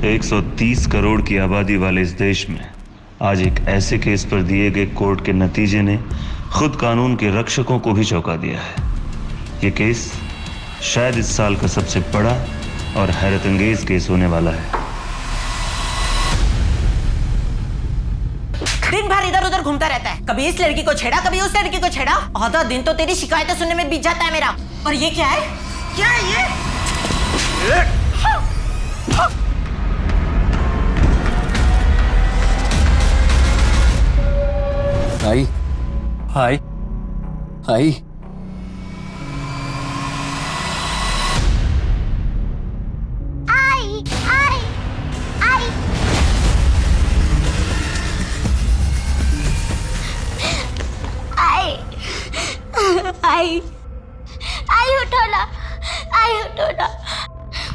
130 करोड़ की आबादी वाले इस देश में आज एक ऐसे केस पर दिए गए कोर्ट के नतीजे ने खुद कानून के रक्षकों को भी चौंका दिया है। ये केस शायद इस साल का सबसे बड़ा और हैरतअंगेज केस होने वाला है। दिन भर इधर उधर घूमता रहता है, कभी इस लड़की को छेड़ा कभी उस लड़की को छेड़ा। आधा दिन तो तेरी शिकायतें सुनने में बीत जाता है मेरा। और ये क्या है? क्या है ये? हाय हाय हाय आई उठो ना,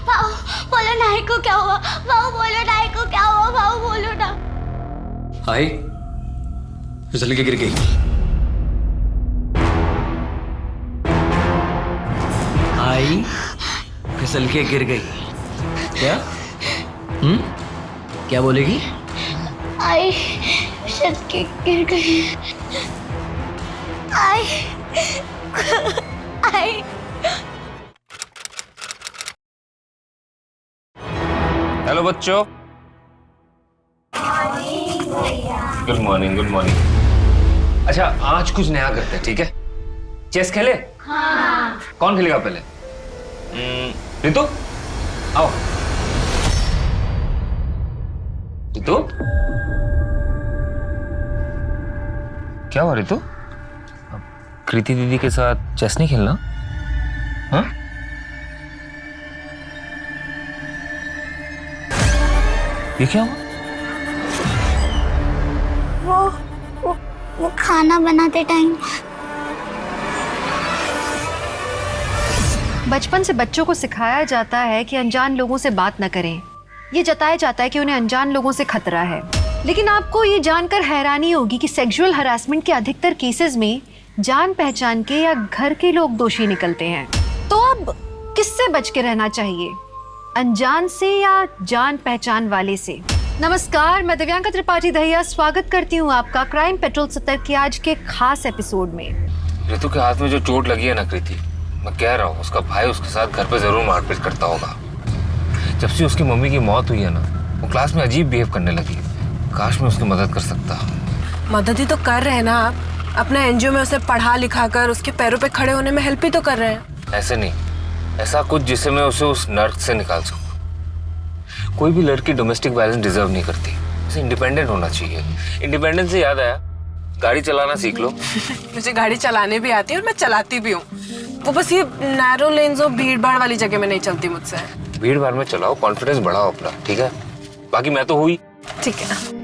भाऊ बोलो नाई को क्या हुआ? भाऊ बोलो नाई को क्या हुआ? भाऊ बोलो ना। हाय फिसल के गिर गई। हाय फिसल के गिर गई। क्या? क्या बोलेगी? आई फिसल के गिर गई। आई हेलो बच्चों। Good morning good morning. अच्छा आज कुछ नया करते हैं, ठीक है? चेस खेले? हाँ। कौन खेलेगा पहले? रितु आओ। रितु क्या हुआ रितु? कृति दीदी के साथ चेस नहीं खेलना? हाँ? ये क्या हुआ? वो खाना बनाते टाइम। बचपन से बच्चों को सिखाया जाता है कि अनजान लोगों से बात न करें। ये जताया जाता है कि उन्हें अनजान लोगों से खतरा है। लेकिन आपको ये जानकर हैरानी होगी कि सेक्सुअल हरासमेंट के अधिकतर केसेस में जान पहचान के या घर के लोग दोषी निकलते हैं। तो अब किससे बच के रहना चाहिए, अनजान से या जान पहचान वाले से? नमस्कार, मैं दिव्यांका त्रिपाठी दहिया स्वागत करती हूँ आपका क्राइम पेट्रोल 70 के आज के खास एपिसोड में। रितु के हाथ में जो चोट लगी है ना कृति, मैं कह रहा हूँ उसका भाई उसके साथ घर पे जरूर मारपीट करता होगा। जब से उसकी मम्मी की मौत हुई है ना, वो क्लास में अजीब बिहेव करने लगी। काश मैं उसकी मदद कर सकता। मदद ही तो कर रहे हैं ना आप। अपना एनजीओ में उसे पढ़ा लिखा कर उसके पैरों पे खड़े होने में हेल्प ही तो कर रहे हैं। ऐसे नहीं, ऐसा कुछ जिससे मैं उसे उस नर्क से निकाल सकूं। कोई भी लड़की डोमेस्टिक वायलेंस डिजर्व नहीं करती। उसे इंडिपेंडेंट होना चाहिए। इंडिपेंडेंस से याद आया, गाड़ी चलाना सीख लो। मुझे गाड़ी चलाने भी आती है और मैं चलाती भी हूँ। वो बस ये नैरो लेन्स और भीड़ भाड़ वाली जगह में नहीं चलती मुझसे। भीड़ भाड़ में चलाओ, कॉन्फिडेंस बढ़ाओ अपना, ठीक है? बाकी मैं तो हुई। ठीक है ना।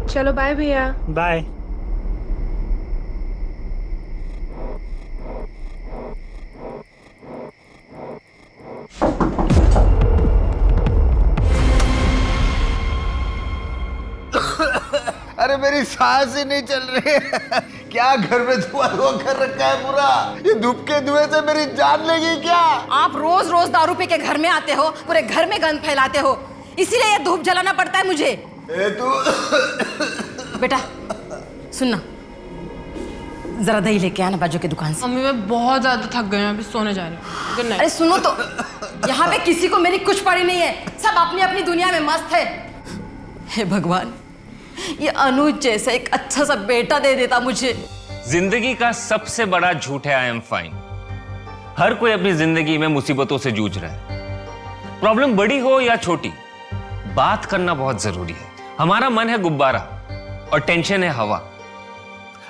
चलो बाय भैया। बाय। अरे मेरी सांस ही नहीं चल रही है। क्या घर में धुआं कर रखा है पूरा? ये धूप के धुएं से मेरी जान लेगी क्या? आप रोज रोज दारू पी के घर में आते हो, पूरे घर में गंद फैलाते हो, इसीलिए ये धूप जलाना पड़ता है मुझे। बेटा सुनना, जरा दही लेके आना बाजू की दुकान से। मम्मी मैं बहुत ज्यादा थक गई हूँ, अभी सोने जा रही हूँ। Good night. अरे सुनो तो, यहाँ पे किसी को मेरी कुछ पड़ी नहीं है, सब अपनी अपनी दुनिया में मस्त है। हे भगवान, ये अनुज जैसा एक अच्छा सा बेटा दे देता मुझे। जिंदगी का सबसे बड़ा झूठ है आई एम फाइन। हर कोई अपनी जिंदगी में मुसीबतों से जूझ रहा है। प्रॉब्लम बड़ी हो या छोटी, बात करना बहुत जरूरी है। हमारा मन है गुब्बारा और टेंशन है हवा।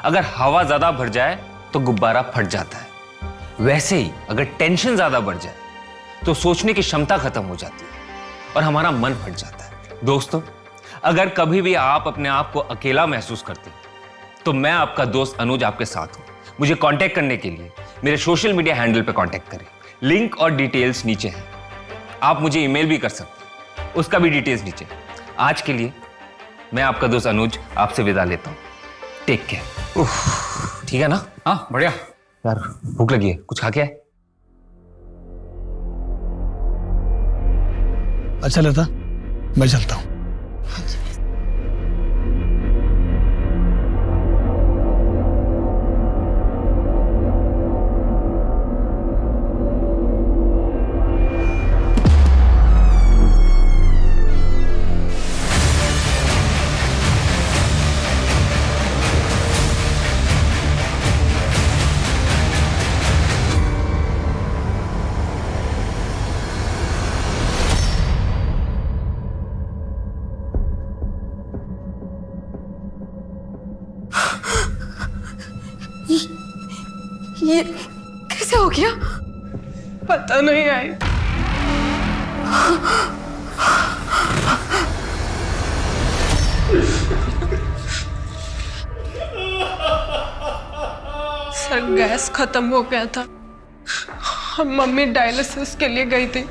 अगर हवा ज्यादा भर जाए तो गुब्बारा फट जाता है। वैसे ही अगर टेंशन ज्यादा बढ़ जाए तो सोचने की क्षमता खत्म हो जाती है और हमारा मन फट जाता है। दोस्तों, अगर कभी भी आप अपने आप को अकेला महसूस करते हैं तो मैं आपका दोस्त अनुज आपके साथ हूं। मुझे कांटेक्ट करने के लिए मेरे सोशल मीडिया हैंडल पे कांटेक्ट करें। लिंक और डिटेल्स नीचे हैं। आप मुझे ईमेल भी कर सकते हैं, उसका भी डिटेल्स नीचे। आज के लिए मैं आपका दोस्त अनुज आपसे विदा लेता हूँ। Take care. ठीक है ना? हाँ बढ़िया। यार भूख लगी है, कुछ खा के आए? अच्छा लता, मैं चलता हूँ। ये कैसे हो गया? पता नहीं आई। सर गैस खत्म हो गया था और मम्मी डायलिसिस के लिए गई थी।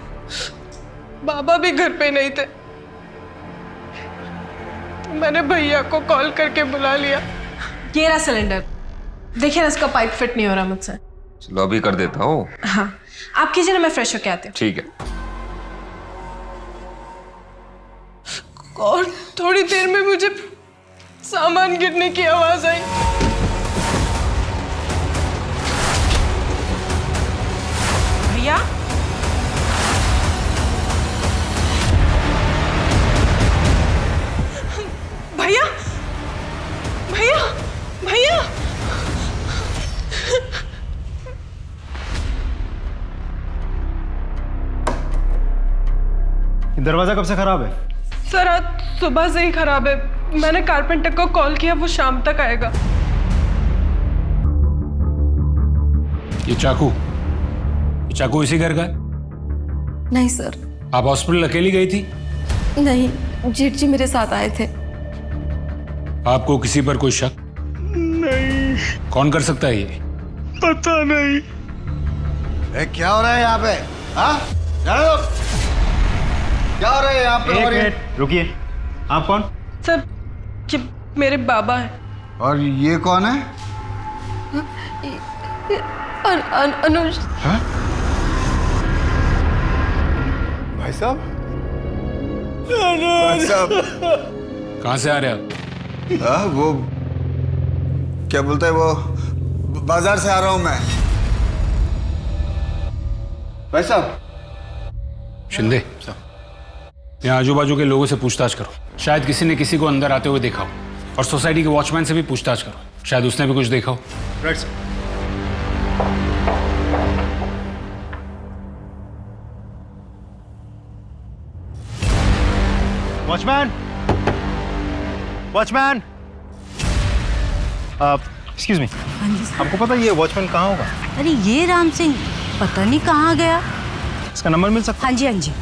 बाबा भी घर पे नहीं थे। मैंने भैया को कॉल करके बुला लिया। ये रहा सिलेंडर, देखिए ना इसका पाइप फिट नहीं हो रहा मुझसे। चलो अभी कर देता हूँ। हाँ आप कीजिए ना, मैं फ्रेश होके आती हूँ। ठीक है। और थोड़ी देर में मुझे सामान गिरने की आवाज आई। भैया भैया भैया भैया दरवाजा कब से खराब है? सर आज सुबह से ही खराब है। मैंने कारपेंटर को कॉल किया, वो शाम तक आएगा। ये चाकू इसी घर का है? नहीं सर। आप हॉस्पिटल अकेली गई थी? नहीं, जेठ जी मेरे साथ आए थे। आपको किसी पर कोई शक? नहीं। कौन कर सकता है ये? पता नहीं। क्या हो रहा है यहाँ पे? हाँ? जाने दो। क्या हो रहा है यहाँ पे? एक मिनट रुकिए, आप कौन? सर ये मेरे बाबा हैं। और ये कौन है? अनुज। हाँ? भाई साहब? भाई साहब? कहाँ से आ रहे आप? हाँ, वो क्या बोलते हैं, वो बाजार से आ रहा हूँ मैं। भाई साहब? शिंदे, यहाँ आजू बाजू के लोगों से पूछताछ करो। शायद किसी ने किसी को अंदर आते हुए देखा हो। और सोसाइटी के वॉचमैन से भी पूछताछ करो, शायद उसने भी कुछ देखा हो। Right sir. Watchman, watchman, excuse me, आपको पता है ये वॉचमैन कहाँ होगा? अरे ये राम सिंह पता नहीं कहाँ गया। इसका नंबर मिल सकता? हाँ जी, हाँ जी।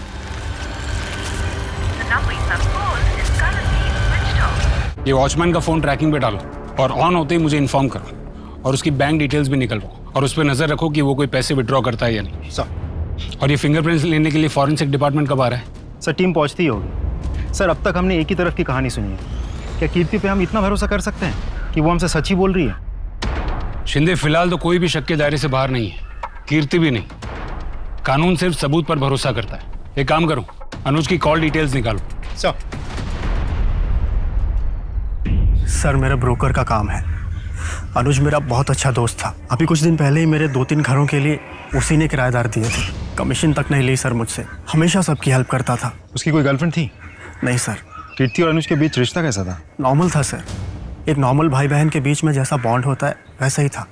ये वॉचमैन का फोन ट्रैकिंग पे डालो और ऑन होते ही मुझे इन्फॉर्म करो। और उसकी बैंक डिटेल्स भी निकलवाओ और उस पर नजर रखो कि वो कोई पैसे विड्रॉ करता है या नहीं। सर। और ये फिंगरप्रिंट्स लेने के लिए फॉरेंसिक डिपार्टमेंट कब आ रहा है? सर टीम पहुंचती ही होगी। सर अब तक हमने एक ही तरफ की कहानी सुनी है। क्या कीर्ति पे हम इतना भरोसा कर सकते हैं कि वो हमसे सच ही बोल रही है? शिंदे, फिलहाल तो कोई भी शक के दायरे से बाहर नहीं है, कीर्ति भी नहीं। कानून सिर्फ सबूत पर भरोसा करता है। एक काम करो, अनुज की कॉल डिटेल्स निकालो। सर मेरा ब्रोकर का काम है। अनुज मेरा बहुत अच्छा दोस्त था। अभी कुछ दिन पहले ही मेरे 2-3 घरों के लिए उसी ने किराएदार दिए थे। कमीशन तक नहीं ली सर मुझसे। हमेशा सबकी हेल्प करता था। उसकी कोई गर्लफ्रेंड थी? नहीं सर। कीर्ति और अनुज के बीच रिश्ता कैसा था? नॉर्मल था सर। एक नॉर्मल भाई बहन के बीच में जैसा बॉन्ड होता है वैसा ही था।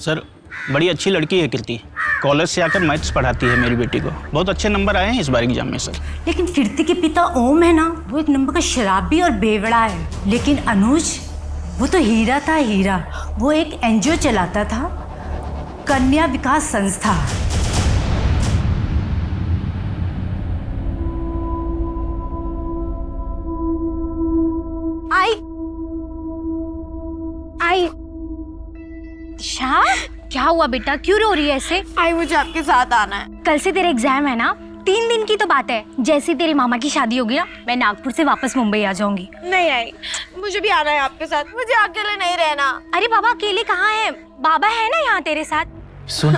सर बड़ी अच्छी लड़की है कीर्ति। कॉलेज से आकर मैथ्स पढ़ाती है मेरी बेटी को। बहुत अच्छे नंबर आए हैं इस बार एग्जाम में सर। लेकिन कीर्ति के पिता ओम है ना, वो एक नंबर का शराबी और बेवड़ा है। लेकिन अनुज, वो तो हीरा था, हीरा। वो एक एनजीओ चलाता था, कन्या विकास संस्था। आई दिशा, क्या हुआ बेटा, क्यों रो रही है ऐसे? आई मुझे आपके साथ आना है। कल से तेरा एग्जाम है ना, 3 दिन की तो बात है। जैसे तेरे मामा की शादी होगी ना, मैं नागपुर से वापस मुंबई आ जाऊंगी। नहीं आई, मुझे भी आना है आपके साथ, मुझे अकेले नहीं रहना। अरे बाबा अकेले कहाँ है, बाबा है ना यहाँ तेरे साथ। सुन,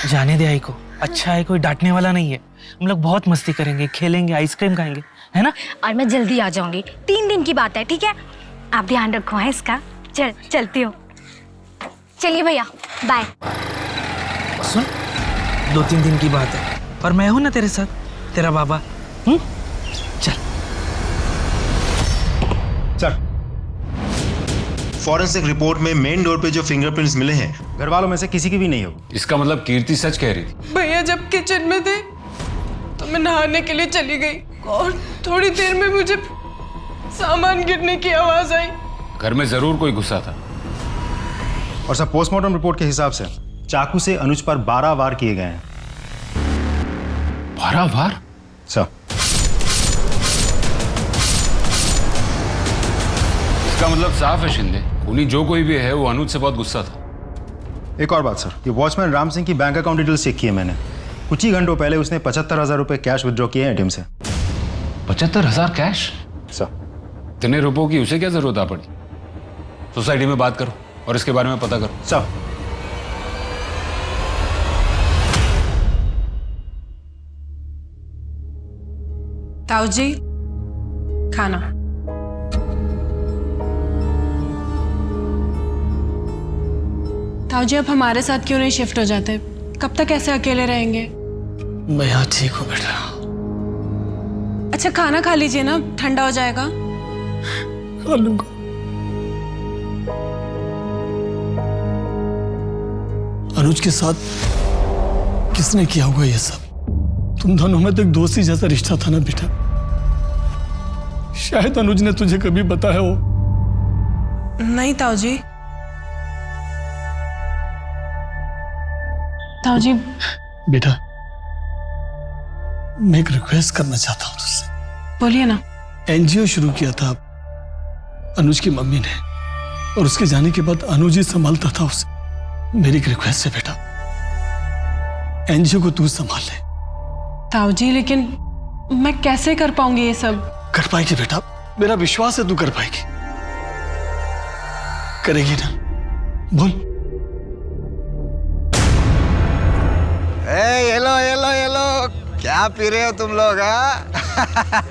जाने दे आई को, अच्छा है, कोई डांटने वाला नहीं है। हम लोग बहुत मस्ती करेंगे, खेलेंगे, आइसक्रीम खाएंगे, है ना? और मैं जल्दी आ जाऊंगी, 3 दिन की बात है, ठीक है? आप ध्यान रखो है इसका। चलती हो। चलिए भैया, बाय। सुन, 2-3 दिन की बात है और मैं हूं ना तेरे साथ, तेरा बाबा। चल सर, फॉरेंसिक रिपोर्ट में मेन डोर पे जो फिंगरप्रिंट्स मिले हैं, घर वालों में से किसी की भी नहीं होगी। इसका मतलब कीर्ति सच कह रही थी। भैया जब किचन में थे तो मैं नहाने के लिए चली गई और थोड़ी देर में मुझे सामान गिरने की आवाज आई। घर में जरूर कोई गुस्सा था। और सर, पोस्टमार्टम रिपोर्ट के हिसाब से चाकू से अनुज पर 12 वार किए गए हैं। 12 वार? सर, इसका मतलब साफ है शिंदे, खूनी जो कोई भी है वो अनुज से बहुत गुस्सा था। एक और बात सर, ये वॉचमैन राम सिंह की बैंक अकाउंट डिटेल्स चेक किए मैंने। कुछ ही घंटों पहले उसने 75,000 रुपए कैश विड्रॉ किए हैं एटीएम से। 75,000 कैश? सर, इतने रुपयों की उसे क्या जरूरत आ पड़ी? सोसाइटी में बात करो और इसके बारे में पता करो। सर, ताऊ जी, खाना। ताऊ जी, आप हमारे साथ क्यों नहीं शिफ्ट हो जाते? कब तक ऐसे अकेले रहेंगे? मैं यहाँ ठीक हूँ बेटा। अच्छा खाना खा लीजिए ना, ठंडा हो जाएगा। खा लूंगा। अनुज के साथ किसने किया होगा ये सब? तुम दोनों में तो एक दोस्ती जैसा रिश्ता था ना बेटा। शायद अनुज ने तुझे कभी बताया हो। नहीं ताऊ जी। ताऊ जी। बेटा, मैं एक रिक्वेस्ट करना चाहता हूँ तुझसे। बोलिए ना। एनजीओ शुरू किया था अनुज की मम्मी ने, और उसके जाने के बाद अनुज ही संभालता था उसे। मेरी एक रिक्वेस्ट है बेटा, एनजीओ को तू संभाल ले। ताऊ जी, लेकिन मैं कैसे कर पाऊंगी ये सब? कर पाएगी बेटा, मेरा विश्वास है तू कर पाएगी। करेगी ना? बोल। ये लो, क्या पी रहे हो तुम लोग?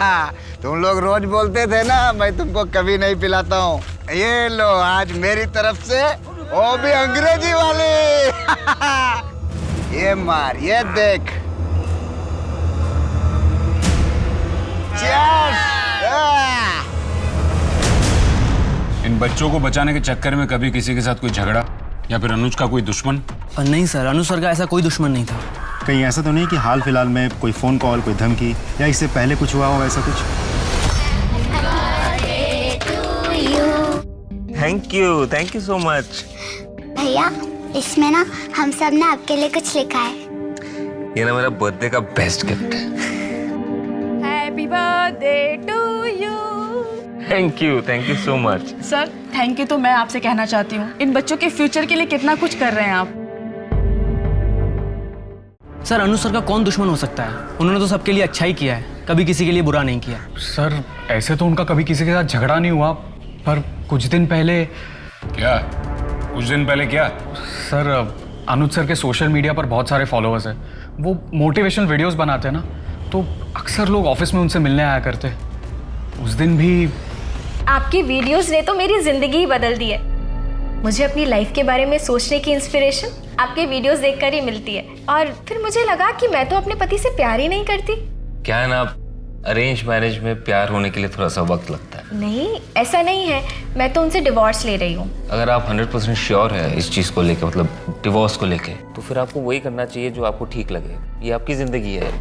हाँ तुम लोग रोज बोलते थे ना मैं तुमको कभी नहीं पिलाता हूँ। ये लो, आज मेरी तरफ से, वो भी अंग्रेजी वाली। ये मार, ये देख। इन बच्चों को बचाने के चक्कर में कभी किसी के साथ कोई झगड़ा या फिर अनुज का कोई दुश्मन? नहीं सर, अनुज सर का ऐसा कोई दुश्मन नहीं था। कहीं ऐसा तो नहीं कि हाल फिलहाल में कोई फोन कॉल, कोई धमकी या इससे पहले कुछ हुआ हो ऐसा कुछ? Thank you so much. भैया, इसमें ना हम सब ने आपके लिए कुछ लिखा है। ये ना मेरा बर्थडे का बेस्ट गिफ्ट है। Happy birthday to you. Thank you so much. Sir, thank you तो मैं आपसे कहना चाहती हूँ। इन बच्चों के फ्यूचर के लिए कितना कुछ कर रहे हैं आप। सर, अनुज सर का कौन दुश्मन हो सकता है? उन्होंने तो सबके लिए अच्छा ही किया है, कभी किसी के लिए बुरा नहीं किया। सर, ऐसे तो उनका कभी किसी के साथ झगड़ा नहीं हुआ, पर कुछ दिन पहले। क्या? कुछ दिन पहले क्या? सर, अनुज सर के सोशल मीडिया पर बहुत सारे फॉलोअर्स हैं। वो मोटिवेशनल वीडियोस बनाते हैं ना, तो अक्सर लोग ऑफिस में उनसे मिलने आया करते। उस दिन भी। आपकी वीडियोस ने तो मेरी जिंदगी ही बदल दी है। मुझे अपनी लाइफ के बारे में सोचने की इंस्पिरेशन आपके वीडियोस देखकर ही मिलती है। और फिर मुझे लगा कि मैं तो अपने पति से प्यार ही नहीं करती। क्या है ना, अरेंज मैरिज में प्यार होने के लिए थोड़ा सा वक्त लगता है। नहीं, ऐसा नहीं है। मैं तो उनसे डिवोर्स ले रही हूँ। अगर आप 100% श्योर है इस चीज़ को लेके, मतलब डिवोर्स को लेके, तो फिर आपको वही करना चाहिए जो आपको ठीक लगे। ये आपकी ज़िंदगी है।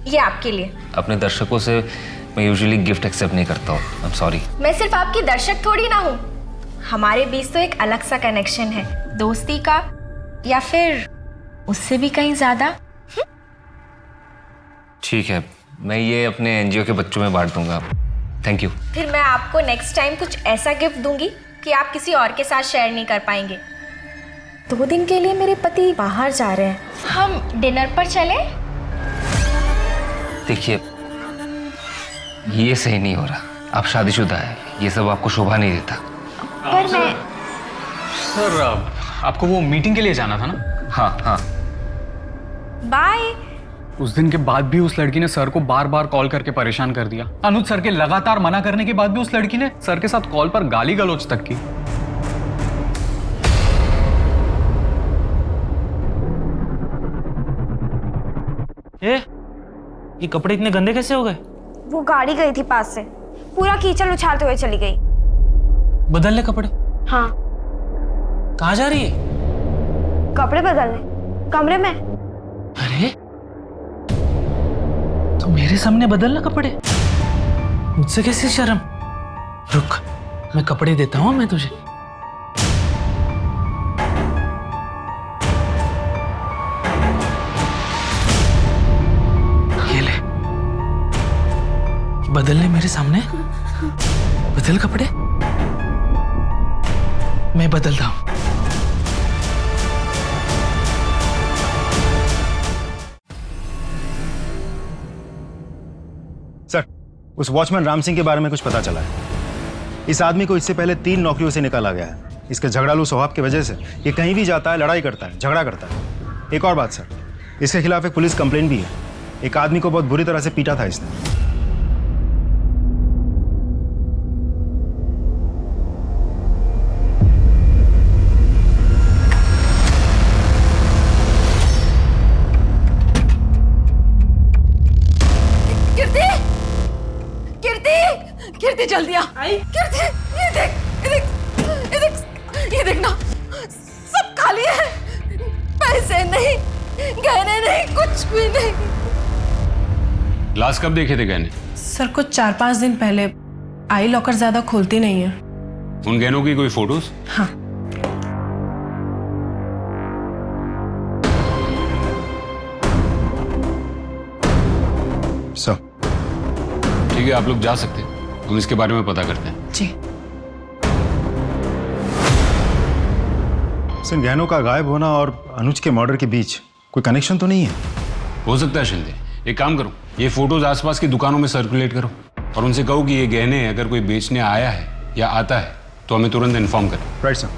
ये आपके लिए। अपने दर्शकों से मैं यूजुअली गिफ्ट एक्सेप्ट नहीं करता हूँ। I am sorry. मैं सिर्फ आपकी दर्शक थोड़ी ना हूँ। हमारे बीच तो एक अलग सा कनेक्शन है, दोस्ती का, या फिर उससे भी कहीं ज्यादा। ठीक है, मैं ये अपने एनजीओ के बच्चों में बांट दूंगा। Thank you. फिर मैं आपको नेक्स्ट टाइम कुछ ऐसा गिफ्ट दूंगी कि आप किसी और के साथ शेयर नहीं कर पाएंगे। 2 दिन के लिए मेरे पति बाहर जा रहे हैं। हम डिनर पर चलें? देखिए, ये सही नहीं हो रहा। आप शादीशुदा है, ये सब आपको शोभा नहीं देता। पर मैं सर आपको वो मीटिंग के लिए जाना था ना? हाँ हाँ। बाय। उस दिन के बाद भी उस लड़की ने सर को बार बार कॉल करके परेशान कर दिया। अनुज सर के लगातार मना करने के बाद भी उस लड़की ने सर के साथ कॉल पर गाली गलौज तक की। ये कपड़े इतने गंदे कैसे हो गए? वो गाड़ी गई थी पास से, पूरा कीचड़ उछालते हुए चली गई। बदल ले कपड़े। हाँ। कहाँ जा रही है? कपड़े बदलने, कमरे में। अरे तो मेरे सामने बदलना कपड़े? मुझसे कैसे शर्म? रुक, मैं कपड़े देता हूँ मैं तुझे। ये ले, बदल ले मेरे सामने। बदल कपड़े, मैं बदलता हूँ। सर, उस वॉचमैन राम सिंह के बारे में कुछ पता चला है। इस आदमी को इससे पहले 3 नौकरियों से निकाला गया है। इसके झगड़ालू स्वभाव की वजह से ये कहीं भी जाता है, लड़ाई करता है, झगड़ा करता है। एक और बात सर, इसके खिलाफ एक पुलिस कंप्लेंट भी है। एक आदमी को बहुत बुरी तरह से पीटा था इसने। कीर्ति जल्दी आ। कीर्ति, ये देख, ये देख, ये देख, ये देखना, सब खाली है। पैसे नहीं, गहने नहीं, कुछ भी नहीं। लास्ट कब देखे थे गहने? सर कुछ 4-5 दिन पहले। आई लॉकर ज्यादा खोलती नहीं है। उन गहनों की कोई फोटोज? हाँ। सर ठीक है, आप लोग जा सकते हैं। हम इसके बारे में पता करते हैं। जी। सर, गहनों का गायब होना और अनुज के मर्डर के बीच कोई कनेक्शन तो नहीं है? हो सकता है शिंदे। एक काम करो, ये फोटोज आसपास की दुकानों में सर्कुलेट करो और उनसे कहो कि ये गहने अगर कोई बेचने आया है या आता है तो हमें तुरंत इन्फॉर्म करें। Right sir.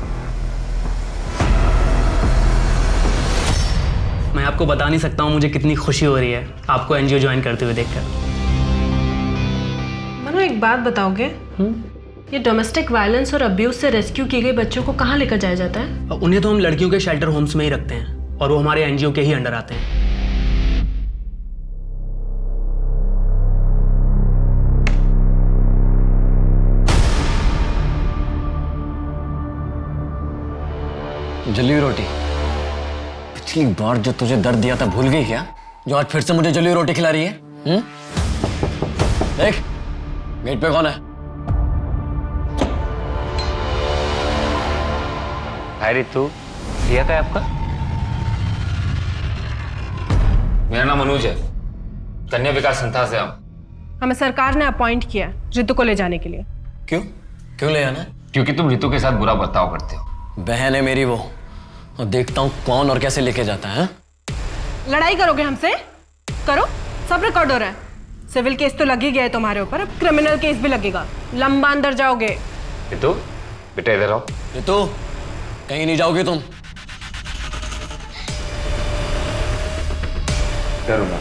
मैं आपको बता नहीं सकता हूँ मुझे कितनी खुशी हो रही है आपको एनजीओ ज्वाइन करते हुए देखकर। मनु, एक बात बताओगे? ये डोमेस्टिक वायलेंस और अब्यूज से रेस्क्यू किए गए बच्चों को कहाँ लेकर जाया जाता है? उन्हें तो हम लड़कियों के शेल्टर होम्स में ही रखते हैं और वो हमारे एनजीओ के ही अंडर आते हैं। जली रोटी। पिछली बार जो तुझे दर्द दिया था भूल गई क्या? जो आज फिर से मुझे जली रोटी खिला रही है? देख, गेट पे कौन है? हाय रितु, क्या है आपका? मेरा नाम अनुज है, कन्या विकास संस्था से आऊं। हमें सरकार ने अपॉइंट किया रितु को ले जाने के लिए। क्यों? क्यों ले आना? क्योंकि तुम रितु के साथ बुरा बर्ताव करते हो। बहन है मेरी वो, और देखता हूँ कौन और कैसे लेके जाता है। लड़ाई करोगे हमसे? करो, सब रिकॉर्ड हो रहा है। सिविल केस तो लग ही गया है तुम्हारे ऊपर, अब क्रिमिनल केस भी लगेगा। लंबा अंदर जाओगे। रितु, बेटा इधर आओ। रितु, कहीं नहीं जाओगे तुम। करूंगा।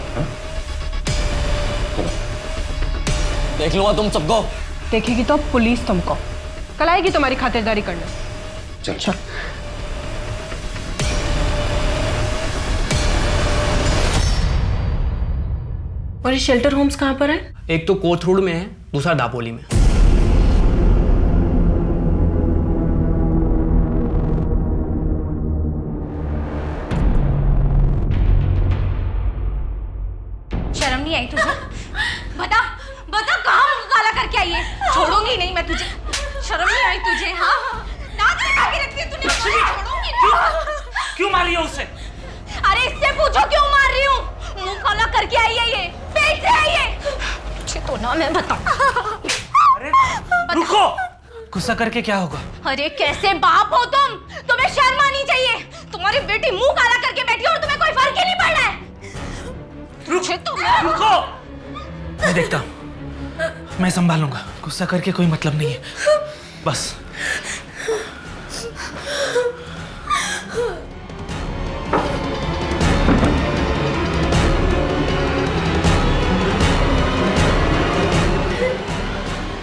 देख लूंगा तुम सबको। देखेगी तो पुलिस तुमको। कल आएगी तुम्हारी खातिरदारी करने। चल चल। और ये शेल्टर होम्स कहाँ पर है? एक तो कोथरूड में है, दूसरा दापोली में। शर्म नहीं आई तुझे? बता बता, कहाँ मुंह काला करके आई है? छोड़ूंगी नहीं मैं तुझे। शर्म नहीं आई तुझे? हाँ, नाक लगा के रखती है तूने। छोड़ूंगी नहीं। क्यों मारी है उसे? अरे इससे पूछो क्यों मार रही हूँ? मुंह काला करके आई है ये, पेट से आई है। तुझे तो ना मैं बताऊं। अरे रुको, गुस्सा करके क्या होगा? अरे कैसे बाप हो तुम? तुम्हें शर्म आनी चाहिए। तुम्हारी बेटी मुंह काला करके बैठी और तुम्हें कोई फर्क ही नहीं पड़ रहा है। रुको, मैं देखता हूँ, मैं संभालूंगा। गुस्सा करके कोई मतलब नहीं है, बस।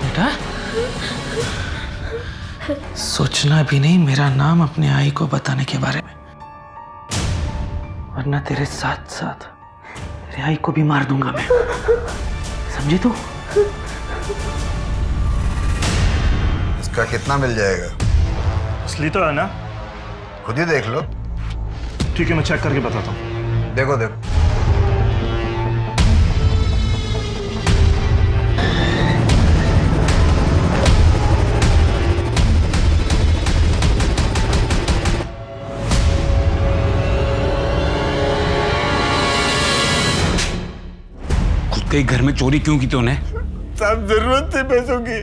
बेटा, सोचना भी नहीं मेरा नाम अपने आई को बताने के बारे में, वरना तेरे साथ साथ तेरे आई को भी मार दूंगा मैं, समझी तू? इसका कितना मिल जाएगा? असली तो है ना? खुद ही देख लो। ठीक है, मैं चेक करके बताता हूँ। देखो देखो। खुद के ही घर में चोरी क्यों की तूने? साहब जरूरत थी पैसों की।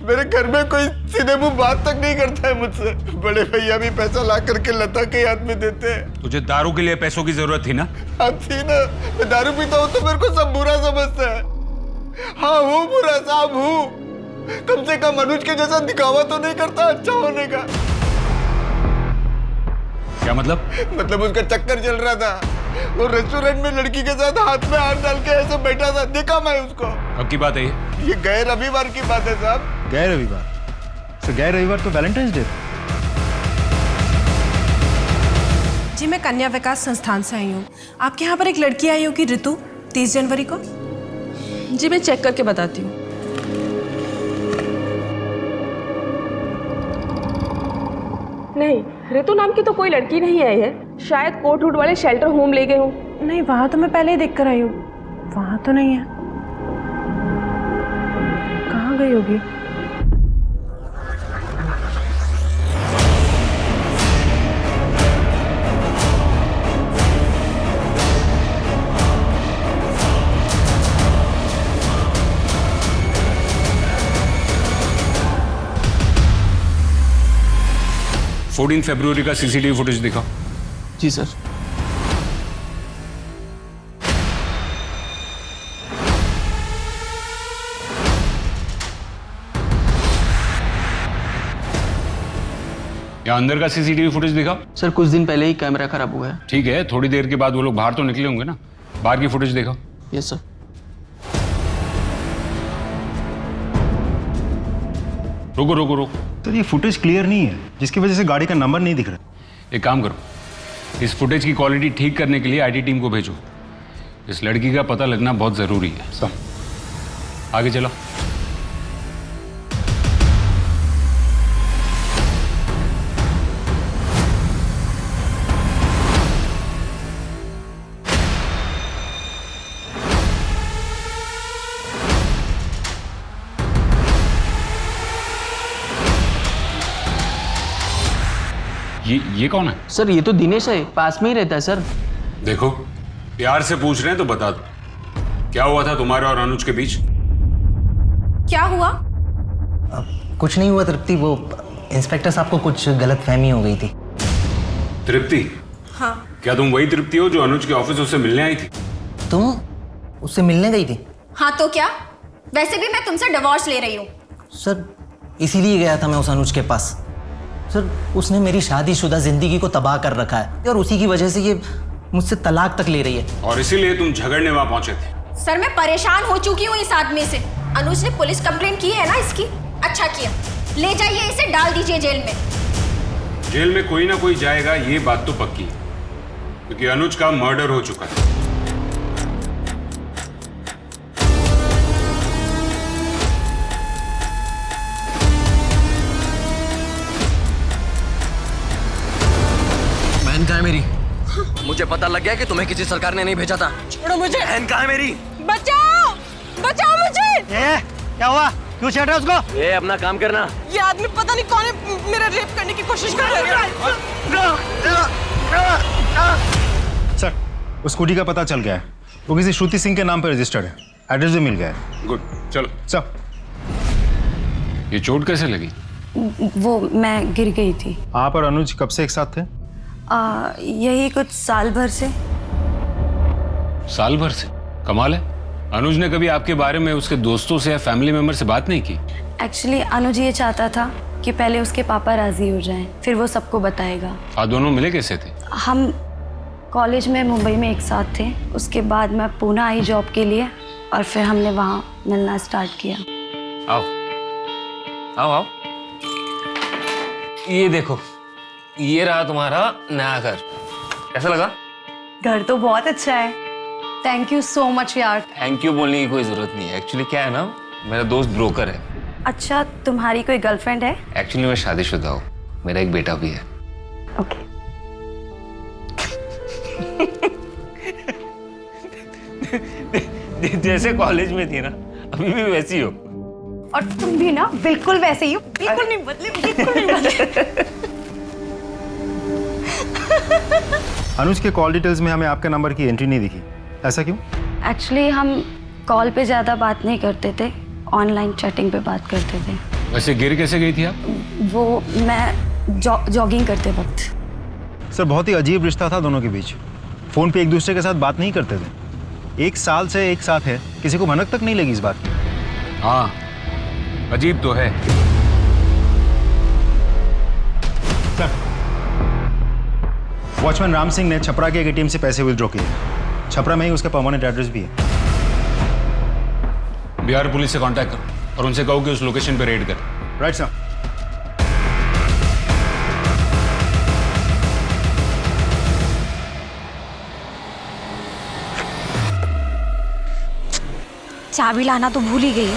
मेरे घर में कोई सीधे मुंह बात तक नहीं करता है मुझसे। बड़े भैया भी पैसा ला करके लता के हाथ में देते हैं। तुझे दारू के लिए पैसों की जरूरत थी ना? हाँ थी ना। मैं दारू पीता हूँ तो मेरे को सब बुरा समझता है। हाँ हूँ बुरा साहब हूँ। कम से कम अनुज के जैसा दिखावा तो नहीं करता अच्छा होने का। क्या मतलब? मतलब उसका चक्कर चल रहा था। वो रेस्टोरेंट में लड़की के साथ हाथ में हाथ डाल के ऐसे बैठा था, देखा मैं उसको। कब की बात है ये गए रविवार की बात है साहब। गए रविवार? तो गए रविवार तो वैलेंटाइंस डे। जी मैं कन्या विकास संस्थान से आई हूँ। आपके यहाँ पर एक लड़की आई होगी ऋतु, 30 जनवरी को। जी मैं चेक करके बताती हूँ। नहीं, ऋतु नाम की तो कोई लड़की नहीं आई है। शायद कोट रूट वाले शेल्टर होम ले गए हों। नहीं, वहाँ तो मैं पहले ही देख कर आई हूँ। वहाँ तो नहीं है। कहाँ गई होगी? फरवरी का सीसीटीवी फुटेज दिखाओ। जी सर। या अंदर का सीसीटीवी फुटेज दिखाओ। सर कुछ दिन पहले ही कैमरा खराब हुआ है। ठीक है, थोड़ी देर के बाद वो लोग बाहर तो निकले होंगे ना, बाहर की फुटेज दिखाओ। Yes sir. रुको रुको रुको। तो ये फुटेज क्लियर नहीं है, जिसकी वजह से गाड़ी का नंबर नहीं दिख रहा। एक काम करो, इस फुटेज की क्वालिटी ठीक करने के लिए आईटी टीम को भेजो। इस लड़की का पता लगना बहुत जरूरी है। सब आगे चलो। ये कौन है? सर ये तो दिनेश है, पास में ही रहता है सर। देखो, प्यार से पूछ रहे हैं तो बता दो, क्या हुआ था तुम्हारे और अनुज के बीच? क्या हुआ? कुछ नहीं हुआ तृप्ति, वो इंस्पेक्टर साहब को कुछ गलतफहमी हो गई थी। तृप्ति? हाँ। क्या तुम वही तृप्ति हो जो अनुज के ऑफिस उससे मिलने आई थी? तुम उससे मिलने गई थी? हाँ तो क्या? वैसे भी मैं तुमसे डिवोर्स ले रही हूँ। सर इसीलिए गया था मैं उस अनुज के पास। सर उसने मेरी शादीशुदा जिंदगी को तबाह कर रखा है और उसी की वजह से ये मुझसे तलाक तक ले रही है। और इसीलिए तुम झगड़ने वहां पहुंचे थे? सर मैं परेशान हो चुकी हूँ इस आदमी से। अनुज ने पुलिस कंप्लेंट की है ना इसकी। अच्छा किया, ले जाइए इसे, डाल दीजिए जेल में। जेल में कोई ना कोई जाएगा, ये बात तो पक्की है, क्योंकि अनुज का मर्डर हो चुका है। बहन कहाँ है मेरी? मुझे पता लग गया कि तुम्हें किसी सरकार ने नहीं भेजा था। छोड़ो मुझे। बहन कहाँ है मेरी? बचाओ, बचाओ मुझे। क्या हुआ? क्यों छेड़ रहा है उसको? ये अपना काम करना। ये आदमी पता नहीं कौन है, मेरा रेप करने की कोशिश कर रहा है। सर उस स्कूटी का पता चल गया है, वो किसी श्रुति सिंह के नाम पर रजिस्टर्ड है, एड्रेस भी मिल गया है। गुड, चलो। सब ये चोट कैसे लगी? वो मैं गिर गई थी। आप और अनुज कब से एक साथ थे? यही कुछ साल भर से। साल भर से? कमाल है। अनुज ने कभी आपके बारे में उसके दोस्तों से या फैमिली मेंबर से बात नहीं की? एक्चुअली अनुज ये चाहता था कि पहले उसके पापा राजी हो जाएं, फिर वो सबको बताएगा। आप दोनों मिले कैसे थे? हम कॉलेज में मुंबई में एक साथ थे, उसके बाद मैं पुणे आई जॉब के लिए और फिर हमने वहाँ मिलना स्टार्ट किया। आओ आओ आओ, ये देखो, ये रहा तुम्हारा नया घर। कैसा लगा? घर तो बहुत अच्छा है। थैंक यू सो मच यार। थैंक यू बोलने की कोई जरूरत नहीं है। एक्चुअली क्या है ना, मेरा दोस्त ब्रोकर है। अच्छा, तुम्हारी कोई गर्लफ्रेंड है? एक्चुअली मैं शादीशुदा हूँ, मेरा एक बेटा भी है। ओके। जैसे कॉलेज में थी ना, अभी भी वैसी हो। और तुम भी ना बिल्कुल वैसे ही हो, बिल्कुल नहीं बदले, बिल्कुल नहीं बदले। अनुज के कॉल डिटेल्स में हमें आपके नंबर की एंट्री नहीं दिखी, ऐसा क्यों? एक्चुअली हम कॉल पे ज़्यादा बात नहीं करते थे, ऑनलाइन चैटिंग पे बात करते थे। वैसे गिर कैसे गई थी आप? वो मैं जॉगिंग करते वक्त। सर बहुत ही अजीब रिश्ता था दोनों के बीच। फोन पे एक दूसरे के साथ बात नहीं करते थे। 1 साल से एक साथ है, किसी को भनक तक नहीं लगी इस बात की। हाँ, अजीब तो है। सर, वॉचमैन राम सिंह ने छपरा के एक ATM से पैसे विथड्रॉ किए। छपरा में ही उसका परमानेंट एड्रेस भी है। बिहार पुलिस से कांटेक्ट करो और उनसे कहो कि उस लोकेशन पे रेड करें। Right sir. चाबी लाना तो भूल ही गई।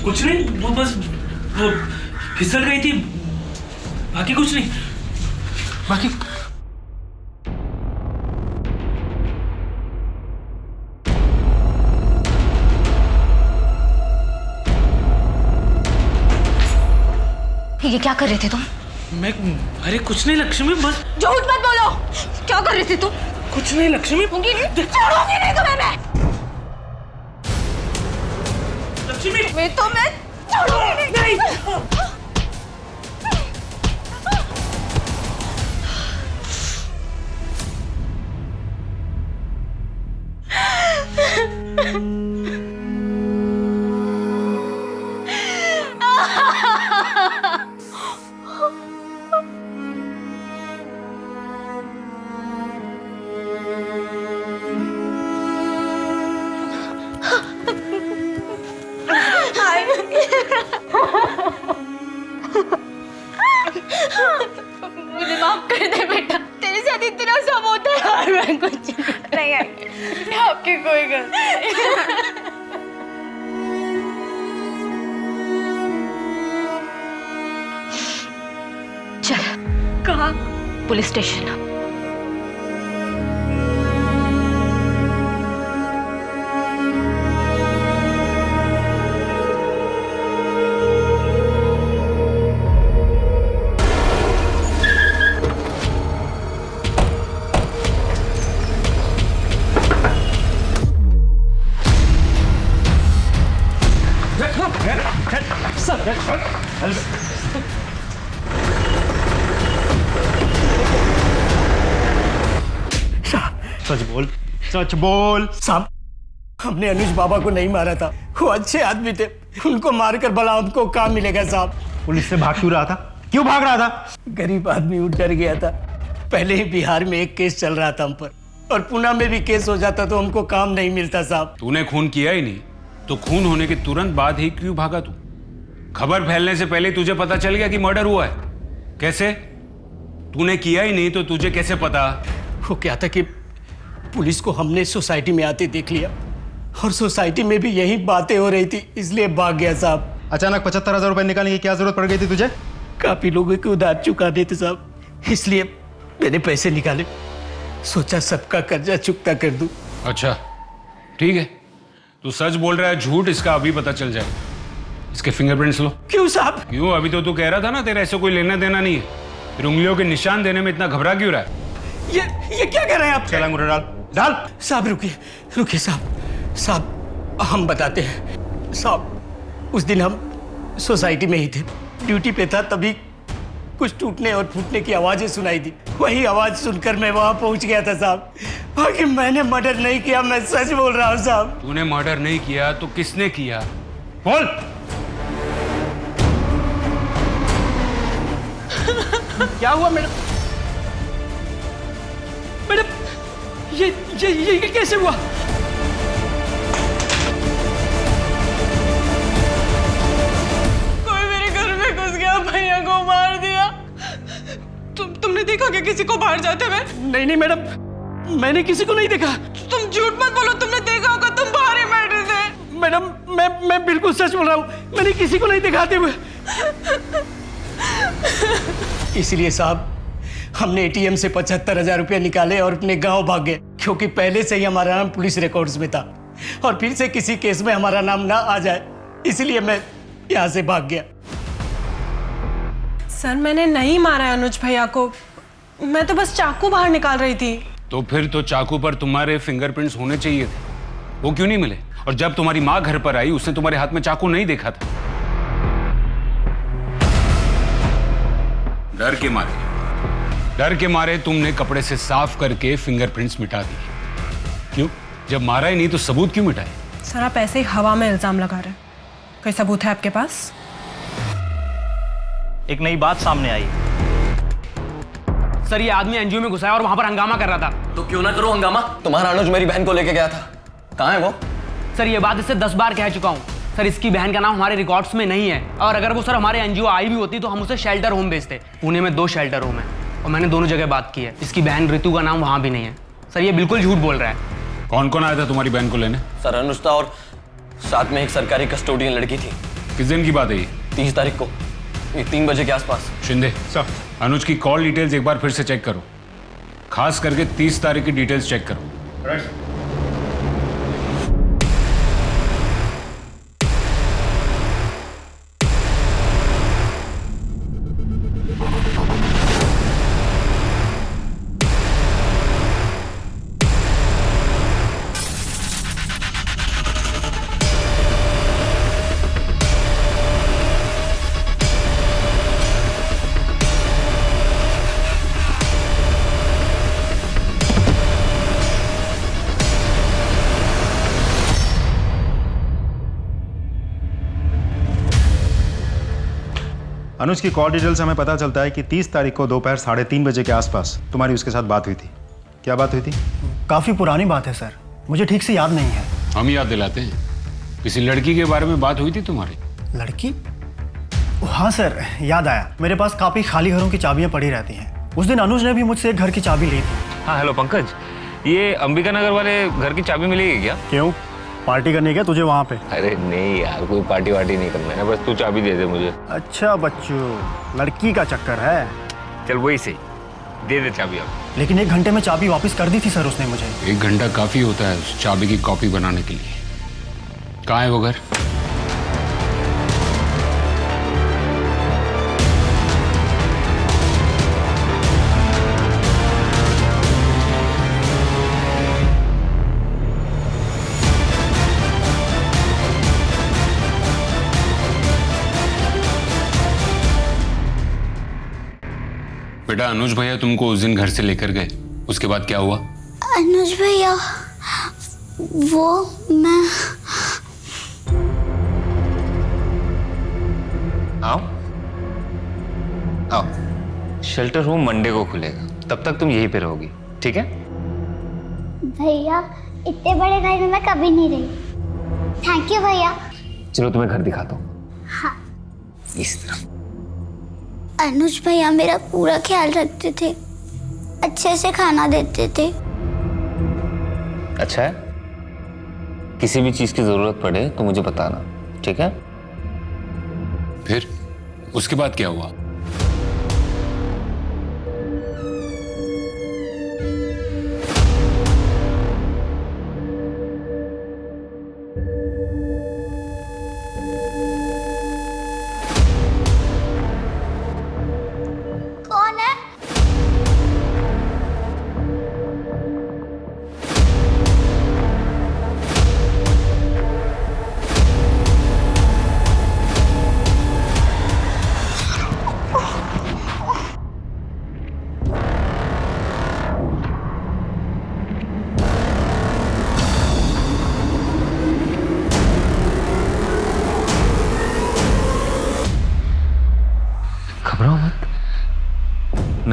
कुछ नहीं, वो बस वो फिसल गई थी, बाकी कुछ नहीं। बाकी ये क्या कर रहे थे तुम? मैं, अरे कुछ नहीं लक्ष्मी, बस। झूठ मत बोलो, क्या कर रहे थे तुम? कुछ नहीं लक्ष्मी। छोड़ूंगी नहीं तुम्हें मैं। लक्ष्मी, मैं छोड़ूंगी नहीं। मुझे माफ कर दे बेटा, तेरे साथ इतना सब होता है। मैं कुछ नहीं आई, आपकी कोई गलती नहीं। चल। कहाँ? Police station. सच बोल, सच बोल। साहब, हमने अनुज बाबा को नहीं मारा था, वो अच्छे आदमी थे, उनको मारकर भला हमको काम मिलेगा साहब। पुलिस से भाग क्यों रहा था? क्यों भाग रहा था? गरीब आदमी उठ डर गया था। पहले ही बिहार में एक केस चल रहा था हम पर, और पुणे में भी केस हो जाता तो हमको काम नहीं मिलता साहब। तूने खून किया ही नहीं, तो खून होने के तुरंत बाद ही क्यों भागा तू? खबर फैलने से पहले तुझे पता चल गया कि मर्डर हुआ है। कैसे? तूने किया ही नहीं तो तुझे कैसे पता? वो क्या था कि पुलिस को हमने सोसाइटी में आते देख लिया, और सोसाइटी में भी यही बातें हो रही थी, इसलिए भाग गया साहब। अचानक 75,000 रुपए निकालने की क्या जरूरत पड़ गई थी तुझे? काफी लोगों के उधार चुकाने थे साहब, इसलिए मैंने पैसे निकाले सोचा सबका कर्जा चुकता कर दूं। अच्छा ठीक है, तू सच बोल रहा है झूठ इसका अभी पता चल जाए। इसके फिंगरप्रिंट्स लो। क्यों साहब? क्यों, अभी तो तू कह रहा था ना तेरा ऐसे कोई लेना देना नहीं है, फिर उंगलियों के निशान देने में इतना घबरा क्यों रहा है? ये क्या कर रहे हैं आप? चला अंगूठा डाल डाल। साहब रुकिए साहब हम बताते हैं। साहब उस दिन हम सोसाइटी में ही थे, ड्यूटी पे था, तभी कुछ टूटने और फूटने की आवाजें सुनाई दी। वही आवाज सुनकर मैं वहां पहुंच गया था साहब। बाकी मैंने मर्डर नहीं किया, मैं सच बोल रहा हूँ साहब। तूने मर्डर नहीं किया तो किसने किया? बोल। क्या हुआ मैडम? मैडम ये कैसे हुआ? कोई मेरे घर में घुस गया, भैया को मार दिया। तुमने देखा क्या किसी को बाहर जाते हुए? नहीं मैडम, मैंने किसी को नहीं देखा। तुम झूठ मत बोलो, तुमने देखा होगा, तुम बाहर ही बैठे थे। मैडम मैं बिल्कुल सच बोल रहा हूँ, मैंने किसी को नहीं दिखाते हुए। इसलिए साहब हमने एटीएम से 75,000 रुपया निकाले और अपने गांव भाग गए, क्योंकि पहले से ही हमारा नाम पुलिस रिकॉर्ड्स में था और फिर से किसी केस में हमारा नाम ना आ जाए, इसलिए मैं यहाँ से भाग गया। सर मैंने नहीं मारा है अनुज भैया को, मैं तो बस चाकू बाहर निकाल रही थी। तो फिर तो चाकू पर तुम्हारे फिंगरप्रिंट्स होने चाहिए थे, वो क्यों नहीं मिले? और जब तुम्हारी माँ घर पर आई उसने तुम्हारे हाथ में चाकू नहीं देखा था। डर के मारे तुमने कपड़े से साफ करके फिंगरप्रिंट्स मिटा दिए। क्यों? जब मारा ही नहीं तो सबूत क्यों मिटाए? सर आप ऐसे ही हवा में इल्जाम लगा रहे हैं, कोई सबूत है आपके पास? एक नई बात सामने आई। सर ये आदमी एनजीओ में घुसा है और वहां पर हंगामा कर रहा था। तो क्यों ना करो हंगामा? तुम्हारा अनुज मेरी बहन को लेके गया था, कहाँ है वो? सर ये बात इससे 10 बार कह चुका हूँ। सर इसकी बहन का नाम हमारे रिकॉर्ड्स में नहीं है, और अगर वो सर हमारे एनजीओ आई भी होती तो हम उसे शेल्टर होम भेजते। पुणे में 2 शेल्टर होम है और मैंने दोनों जगह बात की है। इसकी बहन ऋतु का नाम वहां भी नहीं है। सर ये बिल्कुल झूठ बोल रहा है। कौन कौन आया था तुम्हारी बहन को लेने? सर अनुज था और साथ में एक सरकारी कस्टोडियन लड़की थी। किस दिन की बात है ये? 30 तारीख को, ये 3 बजे के आसपास। शिंदे सर, अनुज की कॉल डिटेल्स एक बार फिर से चेक करो, खास करके 30 तारीख की डिटेल्स चेक करो। अनुज की कॉल डिटेल से हमें पता चलता है कि 30 तारीख को दोपहर 3:30 बजे के आसपास तुम्हारी उसके साथ बात हुई थी। क्या बात हुई थी? काफ़ी पुरानी बात है सर, मुझे ठीक से याद नहीं है। हम याद दिलाते हैं। किसी लड़की के बारे में बात हुई थी तुम्हारी? लड़की? हाँ सर, याद आया। मेरे पास काफ़ी खाली घरों की चाबियाँ पड़ी रहती हैं। उस दिन अनुज ने भी मुझसे एक घर की चाबी ली थी। हाँ हेलो पंकज, ये अंबिका नगर वाले घर की चाबी मिलेगी क्या? क्यों, पार्टी करनी क्या तुझे वहाँ पे? अरे नहीं यार, कोई पार्टी वार्टी नहीं करना है, बस तू चाबी दे दे मुझे। अच्छा बच्चू, लड़की का चक्कर है। चल वही सही, दे दे चाबी अब। लेकिन 1 घंटे में चाबी वापस कर दी थी सर उसने मुझे। 1 घंटा काफी होता है उस चाबी की कॉपी बनाने के लिए। कहाँ है वो घर? बेटा अनुज भैया तुमको उस दिन घर से लेकर गए, उसके बाद क्या हुआ? अनुज भैया वो मैं आओ आओ, शेल्टर होम मंडे को खुलेगा, तब तक तुम यहीं पे रहोगी, ठीक है? भैया इतने बड़े घर में मैं कभी नहीं रही। थैंक यू भैया। चलो तुम्हें घर दिखाता हूँ। हाँ। इस तरफ। अनुज भैया मेरा पूरा ख्याल रखते थे, अच्छे से खाना देते थे। अच्छा है, किसी भी चीज की जरूरत पड़े तो मुझे बताना, ठीक है? फिर उसके बाद क्या हुआ?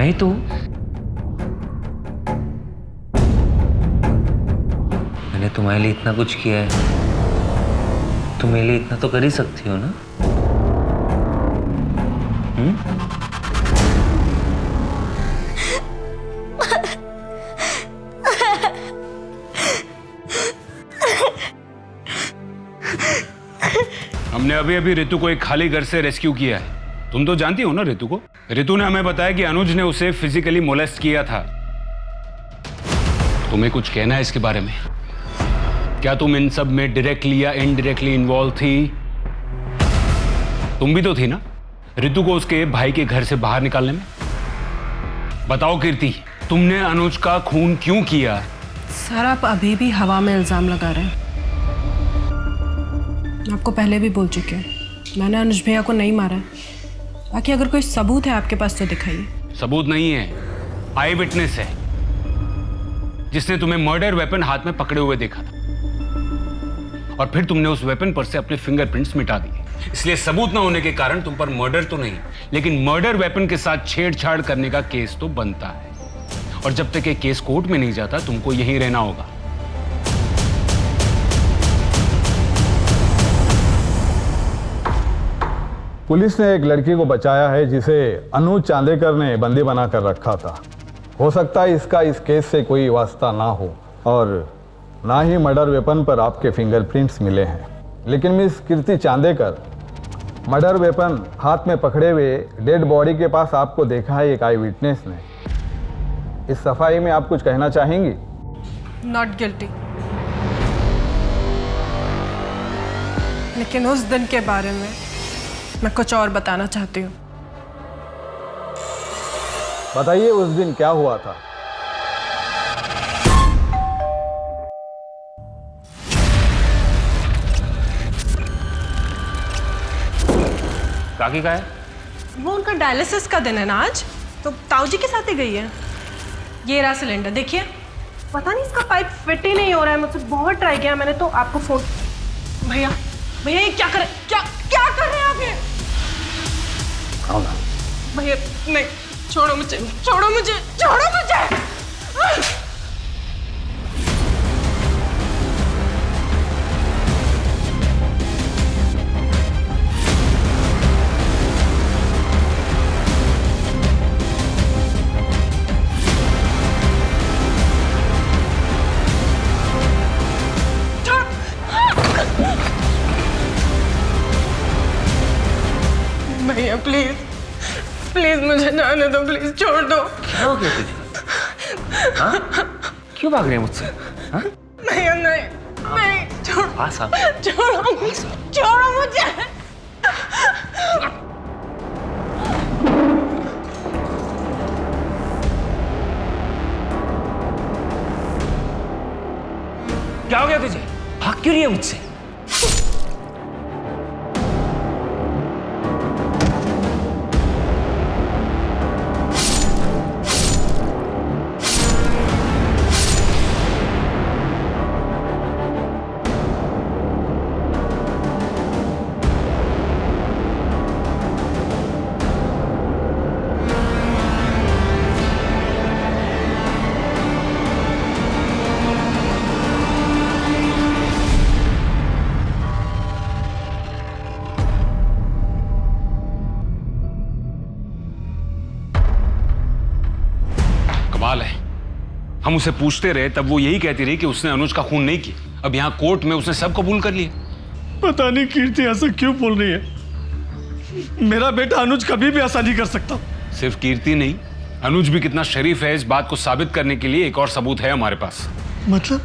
मैं ही तो हूं। मैंने तुम्हारे लिए इतना कुछ किया है, तुम मेरे लिए इतना तो कर ही सकती हो ना? हमने अभी अभी रितु को एक खाली घर से रेस्क्यू किया है। तुम तो जानती हो ना रितु को। रितु ने हमें बताया कि अनुज ने उसे फिजिकली मोलेस्ट किया था। तुम्हें कुछ कहना है इसके बारे में? क्या तुम इन सब में डायरेक्टली या इनडायरेक्टली इन्वॉल्व थी? तुम भी तो थी ना रितु को उसके भाई के घर से बाहर निकालने में। बताओ कीर्ति, तुमने अनुज का खून क्यों किया? सर आप अभी भी हवा में इल्जाम लगा रहे हैं। आपको पहले भी बोल चुके हैं, मैंने अनुज भैया को नहीं मारा है। बाकी अगर कोई सबूत है आपके पास तो दिखाइए। सबूत नहीं है, आई विटनेस है, जिसने तुम्हें मर्डर वेपन हाथ में पकड़े हुए देखा था और फिर तुमने उस वेपन पर से अपने फिंगरप्रिंट्स मिटा दिए। इसलिए सबूत न होने के कारण तुम पर मर्डर तो नहीं, लेकिन मर्डर वेपन के साथ छेड़छाड़ करने का केस तो बनता है। और जब तक ये केस कोर्ट में नहीं जाता तुमको यहीं रहना होगा। पुलिस ने एक लड़की को बचाया है जिसे अनुज चांदेकर ने बंदी बनाकर रखा था। हो सकता है इसका इस केस से कोई वास्ता ना हो और ना ही मर्डर वेपन पर आपके फिंगरप्रिंट्स मिले हैं। लेकिन मिस कीर्ति चांदेकर, मर्डर वेपन हाथ में पकड़े हुए डेड बॉडी के पास आपको देखा है एक आई विटनेस ने। इस सफाई में आप कुछ कहना चाहेंगी? Not guilty. लेकिन उस दिन के बारे में मैं कुछ और बताना चाहती हूँ। बताइए उस दिन क्या हुआ था? काकी का है? वो उनका डायलिसिस का दिन है ना आज, तो ताऊजी के साथ ही गई है। ये रहा सिलेंडर, देखिए। पता नहीं इसका पाइप फिट ही नहीं हो रहा है। मुझसे बहुत ट्राई किया मैंने, तो आपको फोन। भैया भैया ये क्या कर क्या कर रहे हैं आप? ये भैया नहीं, छोड़ो मुझे, छोड़ो मुझे, छोड़ो मुझे। भैया प्लीज प्लीज मुझे जाने दो, प्लीज छोड़ दो। क्या हो गया तुझे? हाँ? क्यों भाग रही है मुझसे? हाँ? भैया नहीं नहीं, छोड़ो, पास आ। छोड़ो मुझे। क्या हो गया तुझे? भाग क्यों रही है मुझसे? कमाल है, हम उसे पूछते रहे तब वो यही कहती रही कि उसने अनुज का खून नहीं किया। अब यहाँ कोर्ट में उसने सब कबूल कर लिया। पता नहीं कीर्ति ऐसा क्यों बोल रही है। मेरा बेटा अनुज कभी भी ऐसा नहीं कर सकता। सिर्फ कीर्ति नहीं, अनुज भी कितना शरीफ है इस बात को साबित करने के लिए एक और सबूत है हमारे पास। मतलब?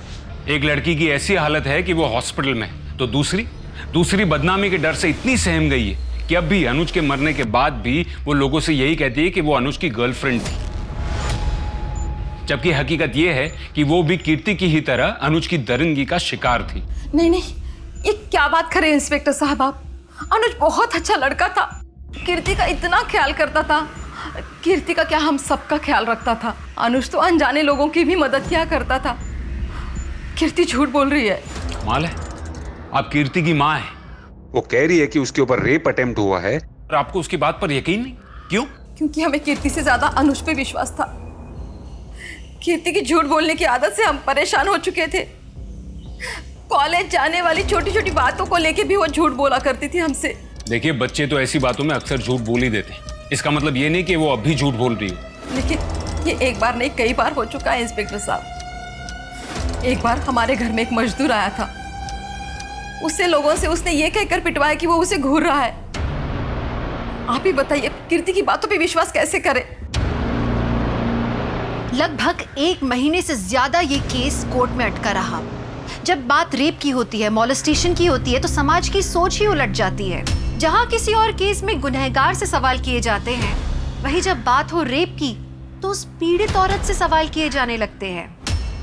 एक लड़की की ऐसी हालत है कि वो हॉस्पिटल में है, तो दूसरी बदनामी के डर से इतनी सहम गई है कि अब भी अनुज के मरने के बाद भी वो लोगों से यही कहती है कि वो अनुज की गर्लफ्रेंड थी। जबकि हकीकत ये है कि वो भी कीर्ति की ही तरह अनुज की दरिंदगी का शिकार थी। नहीं नहीं, ये क्या बात करें इंस्पेक्टर साहब आप। अनुज बहुत अच्छा लड़का था, कीर्ति का इतना ख्याल करता था। कीर्ति का क्या हम सबका ख्याल रखता था। अनुज तो अनजाने लोगों की भी मदद किया करता था। कीर्ति झूठ बोल रही है। कमाल है, आप कीर्ति की माँ है, वो कह रही है कि उसके ऊपर रेप अटेम्प्ट हुआ है और आपको उसकी बात पर यकीन नहीं। क्यों? क्योंकि हमें कीर्ति से ज्यादा अनुज पे विश्वास था। कीर्ति की झूठ बोलने की आदत से हम परेशान हो चुके थे। कॉलेज जाने वाली छोटी छोटी बातों को लेके भी वो झूठ बोला करती थी हमसे। देखिए, बच्चे तो ऐसी बातों में अक्सर झूठ बोल ही देते हैं। इसका मतलब ये नहीं कि वो अब भी झूठ बोल रही हो। लेकिन ये एक बार नहीं कई बार हो चुका है इंस्पेक्टर साहब। एक बार हमारे घर में एक मजदूर आया था, उससे लोगों से उसने ये कहकर पिटवाया कि वो उसे घूर रहा है। आप ही बताइए, कीर्ति की बातों पे विश्वास कैसे करें? लगभग 1 महीने से ज्यादा ये केस कोर्ट में अटका रहा। जब बात रेप की होती है, मॉलेस्टेशन की होती है, तो समाज की सोच ही उलट जाती है। जहां किसी और केस में गुनहगार से सवाल किए जाते हैं, वहीं जब बात हो रेप की तो उस पीड़ित औरत से सवाल किए जाने लगते हैं।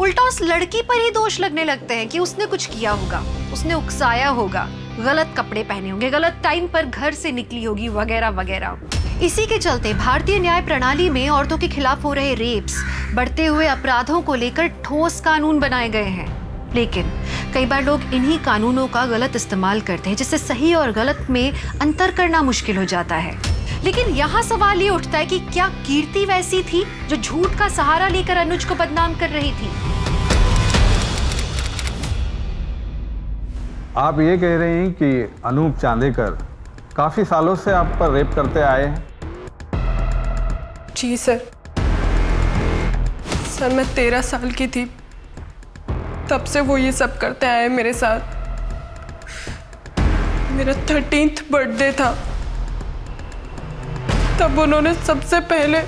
उल्टा उस लड़की पर ही दोष लगने लगते हैं कि उसने कुछ किया होगा, उसने उकसाया होगा, गलत कपड़े पहने होंगे, गलत टाइम पर घर से निकली होगी, वगैरह वगैरह। इसी के चलते भारतीय न्याय प्रणाली में औरतों के खिलाफ हो रहे रेप्स, बढ़ते हुए अपराधों को लेकर ठोस कानून बनाए गए हैं। लेकिन कई बार लोग इन्हीं कानूनों का गलत इस्तेमाल करते हैं, जिससे सही और गलत में अंतर करना मुश्किल हो जाता है। लेकिन यहाँ सवाल ये उठता है कि क्या कीर्ति वैसी थी जो झूठ का सहारा लेकर अनुज को बदनाम कर रही थी? आप ये कह रही हैं कि अनूप चांदेकर काफी सालों से आप पर रेप करते आए हैं? जी सर। सर, मैं 13 साल की थी, तब से वो ये सब करते आए मेरे साथ। मेरा 13th बर्थडे था, तब उन्होंने सबसे पहले।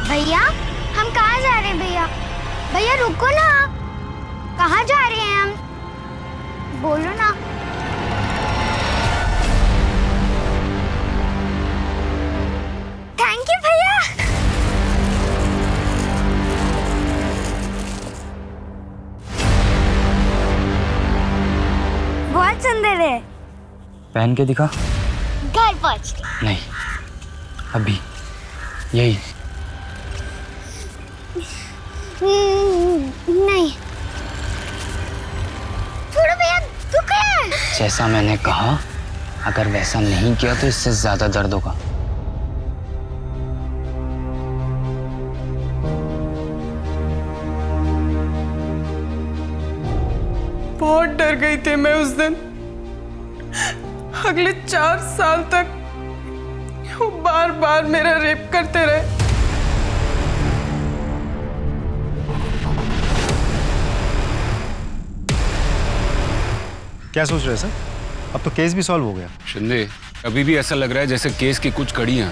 भैया, हम कहाँ जा रहे हैं? भैया भैया रुको ना, कहाँ जा रहे हैं हम? बोलो ना। थैंक यू भैया। बहुत सुंदर है। पहन के दिखा। घर पहुंच के। नहीं, अभी यही। नहीं छोड़ो भैया, दुख है। जैसा मैंने कहा, अगर वैसा नहीं किया तो इससे ज्यादा दर्द होगा। बहुत डर गई थी मैं उस दिन। अगले 4 साल तक वो बार बार मेरा रेप करते रहे। क्या सोच रहे हैं सर? अब तो केस भी सॉल्व हो गया। शिंदे, अभी भी ऐसा लग रहा है जैसे केस की कुछ कड़ियां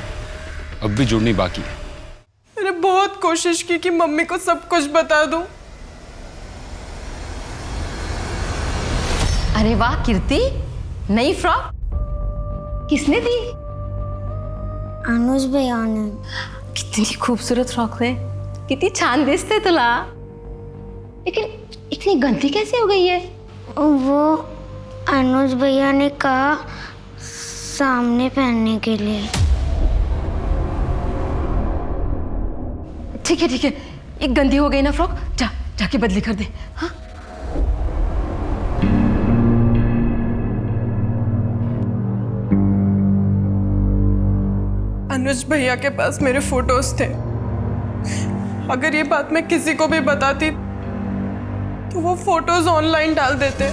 अब भी जुड़नी बाकी है। मैंने बहुत कोशिश की कि मम्मी को सब कुछ बता दूं। अरे वाह कीर्ति, नई फ्रॉक किसने दी? अनुज भैया ने। कितनी खूबसूरत फ्रॉक है, कितनी छान दिसते तुला। लेकिन इतनी गंदी कैसे हो गई है? वो अनुज भैया ने कहा सामने पहनने के लिए। ठीक है ठीक है, एक गंदी हो गई ना फ्रॉक, जाके बदली कर दे। हाँ? अनुज भैया के पास मेरे फोटोज थे। अगर ये बात मैं किसी को भी बताती तो वो फोटोज ऑनलाइन डाल देते।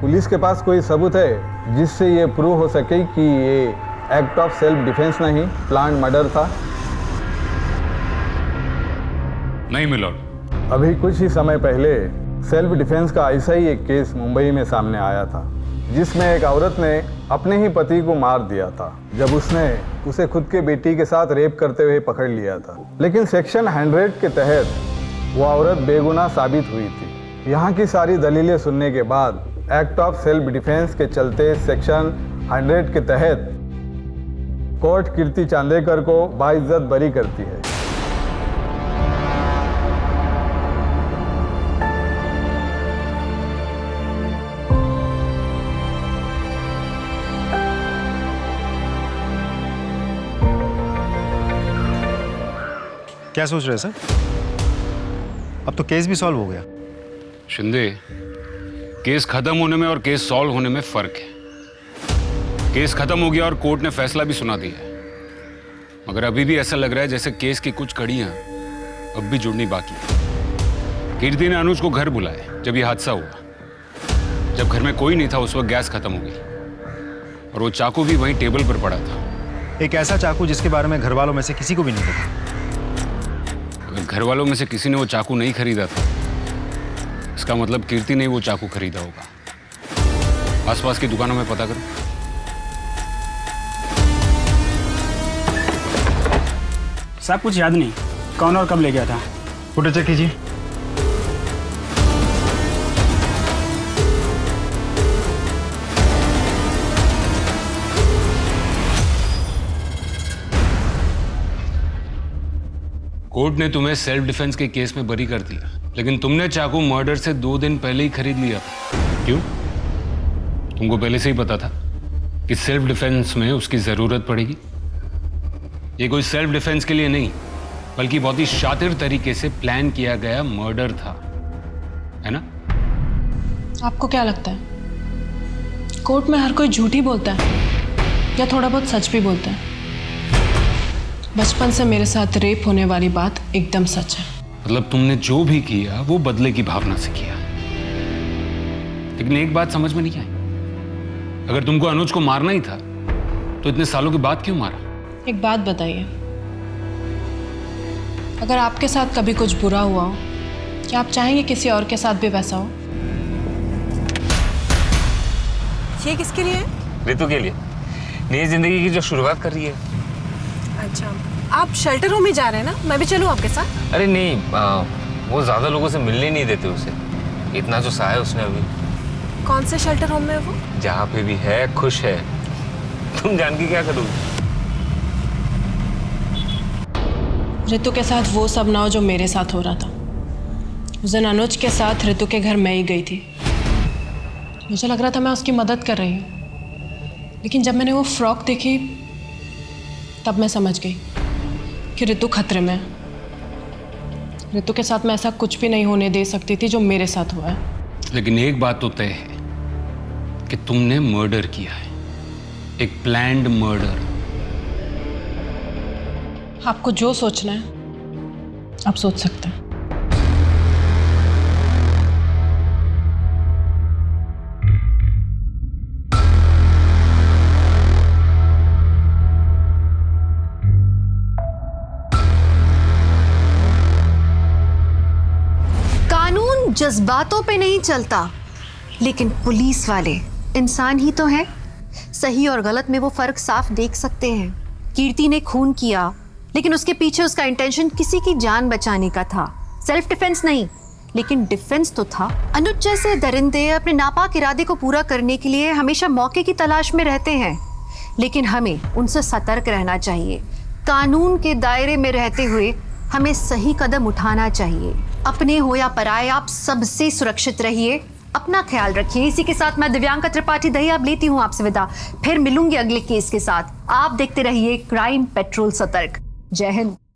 पुलिस के पास कोई सबूत है जिससे ये प्रूव हो सके कि ये एक्ट ऑफ सेल्फ डिफेंस नहीं, प्लान्ड मर्डर था? नहीं मिलॉर्ड। अभी कुछ ही समय पहले सेल्फ डिफेंस का ऐसा ही एक केस मुंबई में सामने आया था, जिसमें एक औरत ने अपने ही पति को मार दिया था जब उसने उसे खुद के बेटी के साथ रेप करते हुए पकड़ लिया था। लेकिन सेक्शन 100 के तहत वो औरत बेगुनाह साबित हुई थी। यहाँ की सारी दलीलें सुनने के बाद एक्ट ऑफ सेल्फ डिफेंस के चलते सेक्शन 100 के तहत कोर्ट कीर्ति चांदेकर को बाइज्जत बरी करती है। क्या सोच रहे हैं सर? अब तो केस भी सॉल्व हो गया। शिंदे, केस खत्म होने में और केस सॉल्व होने में फर्क है। केस खत्म हो गया और कोर्ट ने फैसला भी सुना दिया है, मगर अभी भी ऐसा लग रहा है जैसे केस की कुछ कड़ियां अब भी जुड़नी बाकी है। कीर्ति ने अनुज को घर बुलाया जब ये हादसा हुआ। जब घर में कोई नहीं था उस वक्त गैस खत्म हो गई और वो चाकू भी वहीं टेबल पर पड़ा था। एक ऐसा चाकू जिसके बारे में घर वालों में से किसी को भी नहीं पता। अगर घर वालों में से किसी ने वो चाकू नहीं खरीदा था, इसका मतलब कीर्ति ने वो चाकू खरीदा होगा। आसपास की दुकानों में पता करो। साहब कुछ याद नहीं, कौन और कब ले गया था? फोटो चेक कीजिए। कोर्ट ने तुम्हें सेल्फ डिफेंस के केस में बरी कर दिया, लेकिन तुमने चाकू मर्डर से 2 दिन पहले ही खरीद लिया। क्यों? तुमको पहले से ही पता था कि सेल्फ डिफेंस में उसकी जरूरत पड़ेगी। ये कोई सेल्फ डिफेंस के लिए नहीं, बल्कि बहुत ही शातिर तरीके से प्लान किया गया मर्डर था, है ना? आपको क्या लगता है कोर्ट में हर कोई झूठ ही बोलता है या थोड़ा बहुत सच भी बोलता है? बचपन से मेरे साथ रेप होने वाली बात एकदम सच है। मतलब तुमने जो भी किया वो बदले की भावना से किया। लेकिन एक बात समझ में नहीं आई, अगर तुमको अनुज को मारना ही था तो इतने सालों के बाद क्यों मारा? एक बात बताइए, अगर आपके साथ कभी कुछ बुरा हुआ हो, क्या आप चाहेंगे किसी और के साथ भी वैसा हो? ये किसके लिए है? ऋतु के लिए, नई जिंदगी की जो शुरुआत कर रही है। अच्छा, आप शेल्टर होम में जा रहे हैं ना? मैं भी चलूं आपके साथ? अरे नहीं, वो ज्यादा लोगों से मिलने नहीं देते उसे। इतना जो सहा है उसने अभी। कौन से शेल्टर होम में है वो? जहाँ पे भी है खुश है। तुम जान के क्या करोगी? ऋतु के साथ वो सब ना हो जो मेरे साथ हो रहा था। उस दिन अनुज के साथ ऋतु के घर मैं ही गई थी। मुझे लग रहा था मैं उसकी मदद कर रही हूँ, लेकिन जब मैंने वो फ्रॉक देखी तब मैं समझ गई कि ऋतु खतरे में है। ऋतु के साथ मैं ऐसा कुछ भी नहीं होने दे सकती थी जो मेरे साथ हुआ है। लेकिन एक बात तो तय है कि तुमने मर्डर किया है, एक प्लान्ड मर्डर। आपको जो सोचना है आप सोच सकते हैं। कानून जज्बातों पे नहीं चलता, लेकिन पुलिस वाले इंसान ही तो हैं। सही और गलत में वो फर्क साफ देख सकते हैं। कीर्ति ने खून किया, लेकिन उसके पीछे उसका इंटेंशन किसी की जान बचाने का था, सेल्फ डिफेंस नहीं, लेकिन डिफेंस तो था। अनुज जैसे दरिंदे अपने नापाक इरादे को पूरा करने के लिए हमेशा मौके की तलाश में रहते हैं, लेकिन हमें उनसे सतर्क रहना चाहिए। कानून के दायरे में रहते हुए हमें सही कदम उठाना चाहिए। अपने हो या पराये, आप सबसे सुरक्षित रहिए, अपना ख्याल रखिए। इसी के साथ मैं दिव्यांका त्रिपाठी दहिया लेती हूँ आपसे विदा। फिर मिलूंगी अगले केस के साथ। आप देखते रहिए क्राइम पेट्रोल सतर्क। जय हिंद।